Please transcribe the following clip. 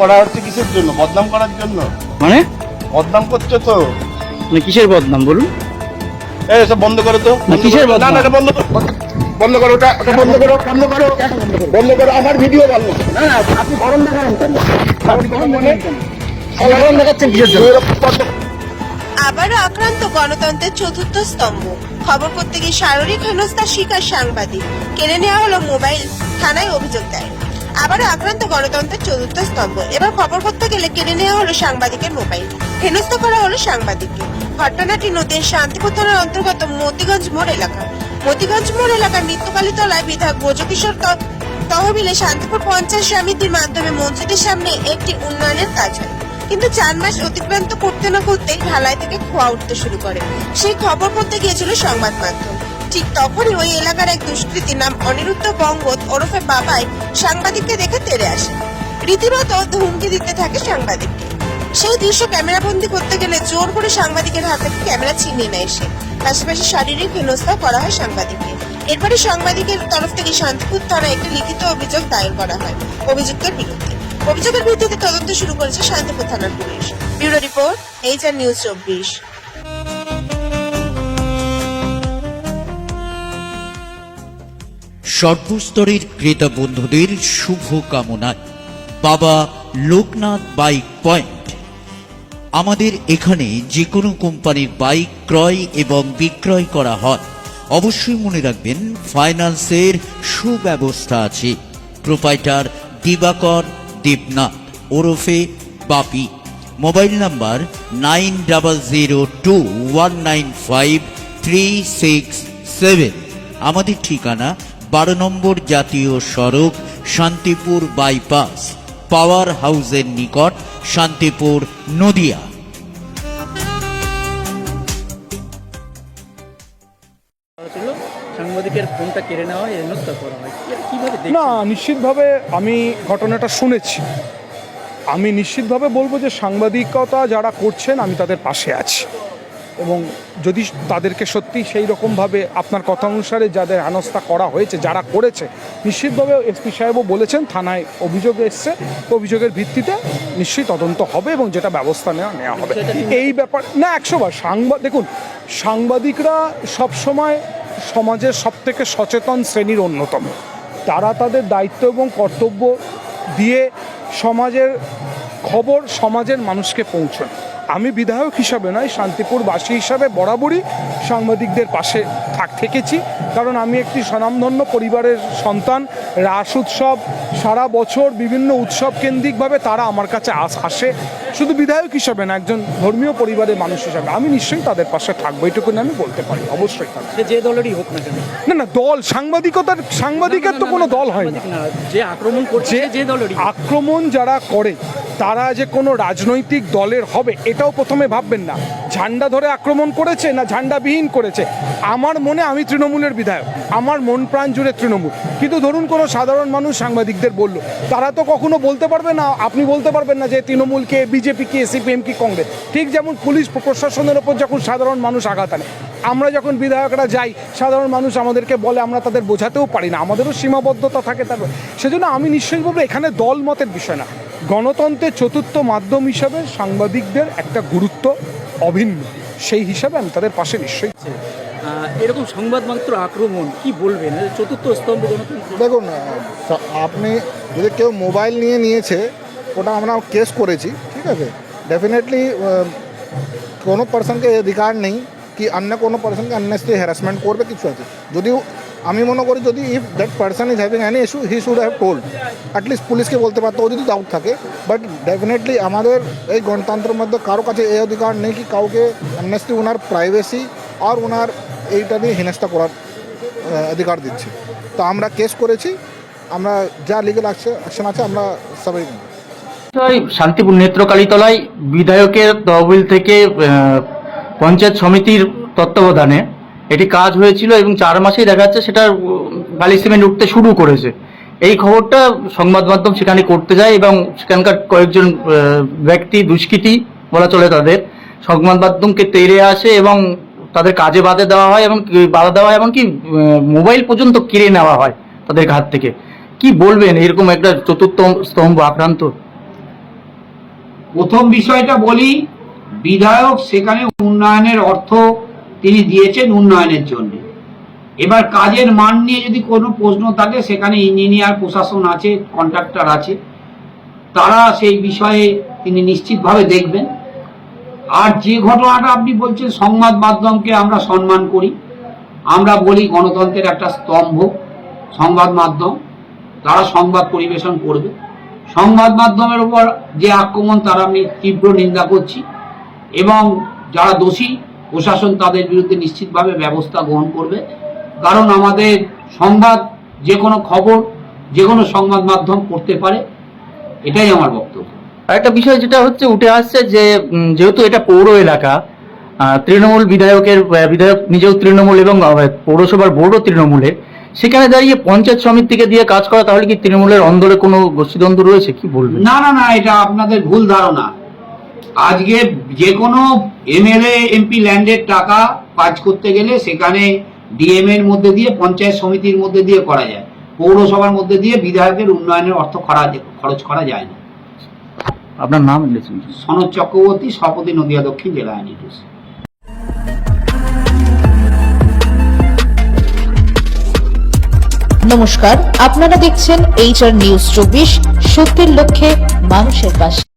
করা হচ্ছে কিসের জন্য? বদনাম করার জন্য। মানে বদনাম করছো তো। মানে কিসের বদনাম বলুন? এই সব বন্ধ করো তো। না, কিসের না বদনাম? না, এটা বন্ধ করো, বন্ধ করো, ওটা বন্ধ করো, বন্ধ করো, বন্ধ করো। আমার ভিডিও ভালো না না, আপনি গরম দেখান কেন? আপনি গরম দেখান কেন? গরম দেখাচ্ছেন কিসের জন্য? আবারও আক্রান্ত গণতন্ত্রের চতুর্থ স্তম্ভ। খবর করতে গিয়ে শারীরিক হেনস্থার শিকার সাংবাদিক, কেড়ে নেওয়া হলো মোবাইল, থানায় অভিযোগ দেয়। আবারও আক্রান্ত গণতন্ত্রের চতুর্থ স্তম্ভ। এবার খবর করতে গেলে কেড়ে নেওয়া হলো সাংবাদিকের মোবাইল, হেনস্থা করা হলো সাংবাদিককে। ঘটনাটি নদীর শান্তিপুর থানার অন্তর্গত মতিগঞ্জ মোড় এলাকা। মতিগঞ্জ মোড় এলাকার নিত্যকালী তলায় বিধায়ক ব্রজকিশোর তহবিলে শান্তিপুর পঞ্চায়েত সমিতির মাধ্যমে মসজিদের সামনে একটি উন্নয়নের কাজ হয়। কিন্তু 4 মাস অতিক্রান্ত করতে না করতেই ঢালাই থেকে খোয়া উঠতে শুরু করে। সেই খবর করতে গিয়েছিল সংবাদ মাধ্যম। ঠিক তখনই ওই এলাকার এক দুষ্কৃতী নাম অনিরুদ্ধ বঙ্গত ওরফে বাবাই সাংবাদিককে দেখে তেড়ে আসে। রীতিমতো হুমকি দিতে থাকে সাংবাদিককে। সেই দৃশ্য ক্যামেরাবন্দি করতে গেলে জোর করে সাংবাদিকের হাত থেকে ক্যামেরা ছিনিয়ে নেয় সে। পাশাপাশি শারীরিক হেনস্থাও করা হয় সাংবাদিককে। এরপরে সাংবাদিকের তরফ থেকে শান্তিপুর থানায় একটি লিখিত অভিযোগ দায়ের করা হয় অভিযুক্তের বিরুদ্ধে। অভিযোগের ভিত্তিতে তদন্ত শুরু করেছে শান্তিপুর থানার police. Bureau report, HR news 24। সর্বস্তরের ক্রেতা বন্ধুদের শুভ কামনায় বাবা লোকনাথ বাইক পয়েন্ট। আমাদের এখানে যে কোনো কোম্পানির বাইক ক্রয় এবং বিক্রয় করা হয়। অবশ্যই মনে রাখবেন, ফাইন্যান্সের সুব্যবস্থা আছে। প্রোপাইটার দিবাকর দেবনাথ ওরফে বাপি। Mobile number 9002195367। আমাদের ঠিকানা 12 নম্বর জাতীয় সড়ক, শান্তিপুর বাইপাস, পাওয়ার হাউসের নিকট, শান্তিপুর, নদিয়া। সাংবাদিকের ফোনটা কেড়ে নেওয়া হয়, হেনস্থা করা হয়, কিভাবে দেখছেন? না, নিশ্চিতভাবে আমি ঘটনাটা শুনেছি। আমি নিশ্চিতভাবে বলবো যে সাংবাদিকতা যারা করছেন আমি তাদের পাশে আছি, এবং যদি তাদেরকে সত্যি সেই রকমভাবে আপনার কথা অনুসারে যাদের হেনস্থা করা হয়েছে, যারা করেছে, নিশ্চিতভাবে এসপি সাহেবও বলেছেন থানায় অভিযোগ এসছে, অভিযোগের ভিত্তিতে নিশ্চয়ই তদন্ত হবে এবং যেটা ব্যবস্থা নেওয়া হবে এই ব্যাপার। না, 100বার দেখুন, সাংবাদিকরা সবসময় সমাজের সবথেকে সচেতন শ্রেণীর অন্যতম। তারা তাদের দায়িত্ব এবং কর্তব্য দিয়ে সমাজের খবর সমাজের মানুষকে পৌঁছান। আমি বিধায়ক হিসাবে নয়, শান্তিপুরবাসী হিসাবে বরাবরই সাংবাদিকদের পাশে থেকেছি, কারণ আমি একটি স্বনামধন্য পরিবারের সন্তান। রাস উৎসব সারা বছর বিভিন্ন উৎসব কেন্দ্রিকভাবে তারা আমার কাছে আসে। শুধু বিধায়ক হিসাবে না, একজন ধর্মীয় পরিবারের মানুষ হিসাবে আমি নিশ্চয়ই তাদের পাশে থাকবো, এটুকুনি আমি বলতে পারি। অবশ্যই থাকবে, যে দলেরই হোক না কেন। না, দল সাংবাদিকের তো কোনো দল হয় না। যে আক্রমণ করছে, যে দলেরই আক্রমণ যারা করে তারা যে কোনো রাজনৈতিক দলের হবে এটাও প্রথমে ভাববেন না। ঝান্ডা ধরে আক্রমণ করেছে না ঝান্ডাবিহীন করেছে, আমার মনে, আমি তৃণমূলের বিধায়ক, আমার মন প্রাণ জুড়ে তৃণমূল। কিন্তু ধরুন কোনো সাধারণ মানুষ সাংবাদিকদের বললো, তারা তো কখনো বলতে পারবে না, আপনি বলতে পারবেন না যে তৃণমূলকে, বিজেপিকে, সিপিএম কি কংগ্রেস। ঠিক যেমন পুলিশ প্রশাসনের ওপর যখন সাধারণ মানুষ আঘাত আনে, আমরা যখন বিধায়করা যাই, সাধারণ মানুষ আমাদেরকে বলে, আমরা তাদের বোঝাতেও পারি না, আমাদেরও সীমাবদ্ধতা থাকে। তারপর সেজন্য আমি নিশ্চয়ই বলবো এখানে দল মতের বিষয় না, গণতন্ত্রের চতুর্থ মাধ্যম হিসাবে সাংবাদিকদের একটা গুরুত্ব অভিন্ন, সেই হিসাবে আমি তাদের পাশে নিশ্চয়ই। এরকম সংবাদ মাত্র আক্রমণ কি বলবেন? চতুর্থ স্তম্ভ গণতন্ত্র। দেখুন, আপনি যদি কেউ মোবাইল নিয়েছে, ওটা আমরা কেস করেছি, ঠিক আছে। ডেফিনেটলি কোনো পার্সনকে অধিকার নেই কি অন্য কোনো পার্সনকে আননেসেসারি হ্যারাসমেন্ট করবে, কিছু আছে। যদিও আমি মনে করি যদি if that person is having any issue, he should have told, at least পুলিশকে বলতে পারতো ও যদি ডাউট থাকে। বাট ডেফিনেটলি আমাদের এই গণতন্ত্রের মধ্যে কারো কাছে এই অধিকার নেই কি কাউকে আননেসেসারি ওনার প্রাইভেসি আর ওনার এইটা নিয়ে হেনস্থা করার অধিকার দিচ্ছে। তো আমরা কেস করেছি, আমরা যা লিগ্যাল অ্যাকশন আছে আমরা সবাই। শান্তিপুর নেত্রকালীতলায় বিধায়কের তহবিল থেকে পঞ্চায়েত সমিতির তত্ত্বাবধানে এটি কাজ হয়েছিল এবং 4 মাসেই দেখা যাচ্ছে সেটা বালি সিমেন্ট উঠতে শুরু করেছে। এই খবরটা সংবাদ মাধ্যম সেখানে করতে যায় এবং সেখানকার কয়েকজন ব্যক্তি, দুষ্কৃতী বলা চলে, তাদের সংবাদ মাধ্যমকে তেড়ে আসে এবং তাদের কাজে বাধা দেওয়া হয়, এমনকি মোবাইল পর্যন্ত কেড়ে নেওয়া হয় তাদের হাত থেকে। কি বলবেন এরকম একটা চতুর্থ স্তম্ভ আক্রান্ত? প্রথম বিষয়টা বলি, বিধায়ক সেখানে উন্নয়নের অর্থ তিনি দিয়েছেন উন্নয়নের জন্য। এবার কাজের মান নিয়ে যদি কোনো প্রশ্ন থাকে, সেখানে ইঞ্জিনিয়ার প্রশাসন আছে, কন্ট্রাক্টর আছে, তারা সেই বিষয়ে তিনি নিশ্চিতভাবে দেখবেন। আর যে ঘটনাটা আপনি বলছেন, সংবাদ মাধ্যমকে আমরা সম্মান করি, আমরা বলি গণতন্ত্রের একটা স্তম্ভ সংবাদ মাধ্যম, তারা সংবাদ পরিবেশন করবে। সংবাদ মাধ্যমের উপর যে আক্রমণ, তার আমি তীব্র নিন্দা করছি, এবং যারা দোষী প্রশাসন তাদের বিরুদ্ধে নিশ্চিতভাবে ব্যবস্থা গ্রহণ করবে। কারণ আমাদের সংবাদ, যে কোনো খবর যে কোনো সংবাদ মাধ্যম করতে পারে, এটাই আমার বক্তব্য। আরেকটা বিষয় যেটা হচ্ছে উঠে আসছে যে যেহেতু এটা পৌর এলাকা, তৃণমূল বিধায়ক নিজেও তৃণমূল এবং পৌরসভার বোর্ডও তৃণমূলের, সেখানে দাঁড়িয়ে পঞ্চায়েত সমিতি থেকে দিয়ে কাজ করা, তাহলে কি তৃণমূলের অন্দরে কোনো গোষ্ঠীদ্বন্দ্ব রয়েছে, কি বলবেন? না না না, এটা আপনাদের ভুল ধারণা। আজকে যে কোনো এমএলএ এমপি ল্যান্ডের টাকা কাজ করতে গেলে সেখানে ডিএম এর মধ্যে দিয়ে, পঞ্চায়েত সমিতির মধ্যে দিয়ে করা যায়, পৌরসভার মধ্যে দিয়ে বিধায়কের উন্নয়নের অর্থ খরচ করা যায় না। আপনার নাম? সনদ চক্রবর্তী, সভাপতি, নদিয়া দক্ষিণ জেলা আইন ইউটিউব। নমস্কার, আপনারা দেখছেন HR নিউজ 24, সত্যের লক্ষ্যে মানুষের পাশে।